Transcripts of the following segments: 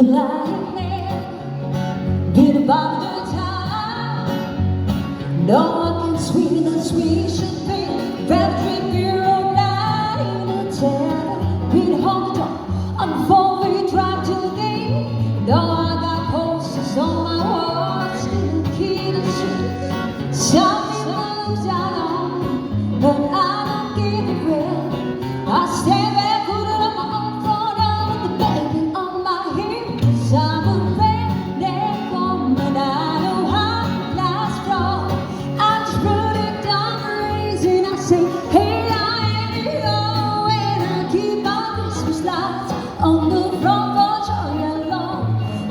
lying there, get about the time. No one can sweeten the sweet champagne, very beer all night in the town. Been honked up on a four-way drive today. No, I got posters on my walls, still key to shoot. Some people look down on me, but I don't give a rip. I stand there, put it on my own front end with the baby on my hip. 'Cause I'm a redneck woman, I know how life's wrong. I just put it down raising, I say, hey, I ain't yo, and I keep my Christmas lights on the front porch all year long.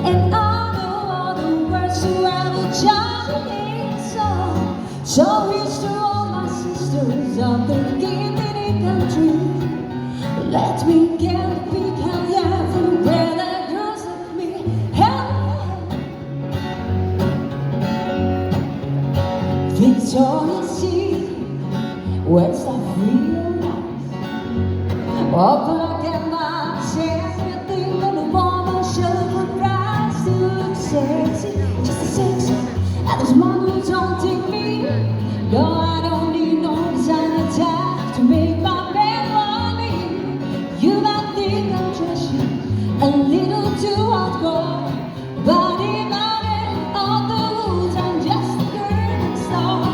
And I know all the words to every Johnny song. So here's to all my sisters of the giving country. Let me get a big hell yeah from where the girls like me. Hell yeah. Victoria Secret, where's that real life? Open up at my chest, everything that a woman should put price to look sexy, just as sexy. And those models don't take me. No, I don't need no designer tag to make my bed money. You might think I'm trashy, a little too hardcore, but in my head, all the rules, I'm just a girl next door.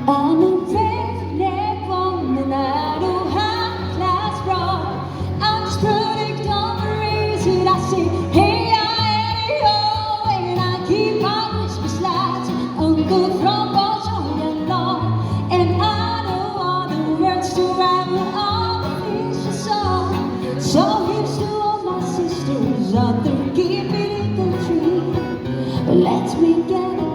I'm a redneck woman, I know how class wrong. I'm just predict on the reason I say, hey, I ain't yo, and I keep my Christmas lights on the front porch all year long. And I know all the words to rhyme all the Fisher song. So here's to all my sisters out there giving it the tree. Let me get it.